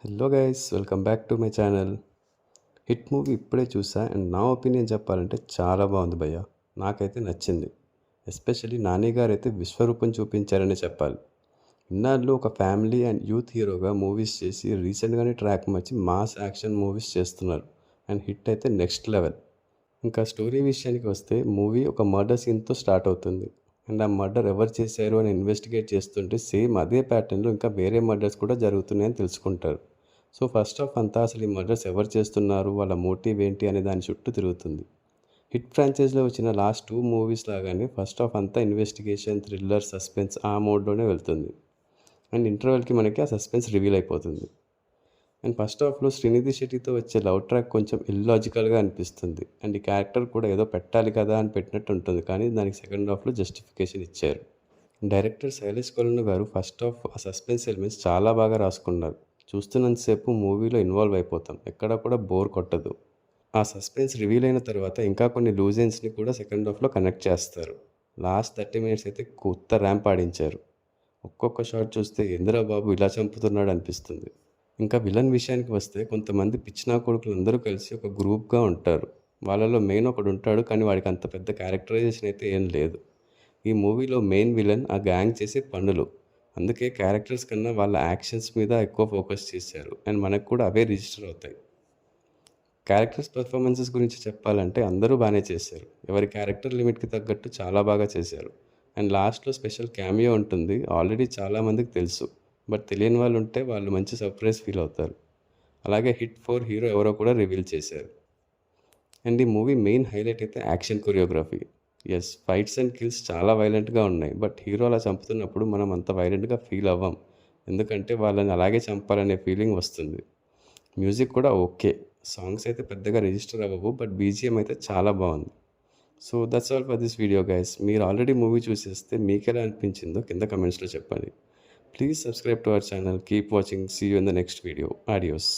Hello guys, welcome back to my channel. Hit movie ఇప్పుడే చూసా and నా opinion చెప్పాలంటే చాలా బాగుంది భయ్య. నాకైతే నచ్చింది. ఎస్పెషల్లీ నాని గారు అయితే విశ్వరూపం చూపించారనే చెప్పాలి. ఇన్నాళ్ళు ఒక ఫ్యామిలీ అండ్ యూత్ హీరోగా మూవీస్ చేసి రీసెంట్గానే ట్రాక్ మార్చి మాస్ యాక్షన్ మూవీస్ చేస్తున్నారు. అండ్ హిట్ అయితే నెక్స్ట్ లెవెల్. ఇంకా స్టోరీ విషయానికి వస్తే మూవీ ఒక మర్డర్ సీన్తో స్టార్ట్ అవుతుంది. అండ్ ఆ మర్డర్ ఎవరు చేశారు అని ఇన్వెస్టిగేట్ చేస్తుంటే సేమ్ అదే ప్యాటర్న్లో ఇంకా వేరే మర్డర్స్ కూడా జరుగుతున్నాయని తెలుసుకుంటారు. సో ఫస్ట్ ఆఫ్ అంతా అసలు ఈ మర్డర్స్ ఎవరు చేస్తున్నారు, వాళ్ళ మోటివ్ ఏంటి అనే దాని చుట్టూ తిరుగుతుంది. హిట్ ఫ్రాంచైజ్లో వచ్చిన లాస్ట్ 2 మూవీస్ లాగానే ఫస్ట్ ఆఫ్ అంతా ఇన్వెస్టిగేషన్, థ్రిల్లర్, సస్పెన్స్ ఆ మోడ్లోనే వెళ్తుంది. అండ్ ఇంటర్వెల్కి మనకి ఆ సస్పెన్స్ రివీల్ అయిపోతుంది. అండ్ ఫస్ట్ హాఫ్లో శ్రీనిధి శెట్టితో వచ్చే లవ్ ట్రాక్ కొంచెం ఇల్లాజికల్గా అనిపిస్తుంది. అండ్ ఈ క్యారెక్టర్ కూడా ఏదో పెట్టాలి కదా అని పెట్టినట్టు ఉంటుంది, కానీ దానికి సెకండ్ హాఫ్లో జస్టిఫికేషన్ ఇచ్చారు. డైరెక్టర్ శైలేష్ కొలను గారు ఫస్ట్ హాఫ్ ఆ సస్పెన్స్ ఎలిమెంట్స్ చాలా బాగా రాసుకున్నారు. చూస్తున్నంతసేపు మూవీలో ఇన్వాల్వ్ అయిపోతాం, ఎక్కడా కూడా బోర్ కొట్టదు. ఆ సస్పెన్స్ రివీల్ అయిన తర్వాత ఇంకా కొన్ని లూజ్ ఎండ్స్ని కూడా సెకండ్ హాఫ్లో కనెక్ట్ చేస్తారు. లాస్ట్ 30 మినిట్స్ అయితే కొత్త ర్యాంప్ ఆడించారు. ఒక్కొక్క షాట్ చూస్తే ఇందిరా బాబు ఇలా చంపుతున్నాడు అనిపిస్తుంది. ఇంకా విలన్ విషయానికి వస్తే కొంతమంది పిచ్చినా కొడుకులు అందరూ కలిసి ఒక గ్రూప్గా ఉంటారు. వాళ్ళలో మెయిన్ ఒకడు ఉంటాడు, కానీ వాడికి అంత పెద్ద క్యారెక్టరైజేషన్ అయితే ఏం లేదు. ఈ మూవీలో మెయిన్ విలన్ ఆ గ్యాంగ్ చేసే పనులు. అందుకే క్యారెక్టర్స్ కన్నా వాళ్ళ యాక్షన్స్ మీద ఎక్కువ ఫోకస్ చేశారు. అండ్ మనకు కూడా అవే రిజిస్టర్ అవుతాయి. క్యారెక్టర్స్ పర్ఫార్మెన్సెస్ గురించి చెప్పాలంటే అందరూ బాగానే చేశారు. ఎవరి క్యారెక్టర్ లిమిట్కి తగ్గట్టు చాలా బాగా చేశారు. అండ్ లాస్ట్లో స్పెషల్ క్యామియో ఉంటుంది, ఆల్రెడీ చాలామందికి తెలుసు. బట్ తెలియని వాళ్ళు ఉంటే వాళ్ళు మంచి సర్ప్రైజ్ ఫీల్ అవుతారు. అలాగే హిట్ 4 హీరో ఎవరో కూడా రివీల్ చేశారు. అండ్ ఈ మూవీ మెయిన్ హైలైట్ అయితే action choreography. Yes, fights and kills చాలా వైలెంట్గా ఉన్నాయి, బట్ హీరో అలా చంపుతున్నప్పుడు మనం అంత వైలెంట్గా ఫీల్ అవ్వం. ఎందుకంటే వాళ్ళని అలాగే చంపాలనే ఫీలింగ్ వస్తుంది. మ్యూజిక్ కూడా ఓకే. సాంగ్స్ అయితే పెద్దగా రిజిస్టర్ అవ్వవు, బట్ బీజిఎం అయితే చాలా బాగుంది. So that's all for this video guys. మీరు ఆల్రెడీ మూవీ చూసేస్తే మీకు ఎలా అనిపించిందో కింద కమెంట్స్లో చెప్పండి. Please subscribe to our channel. Keep watching. See you in the next video. Audios.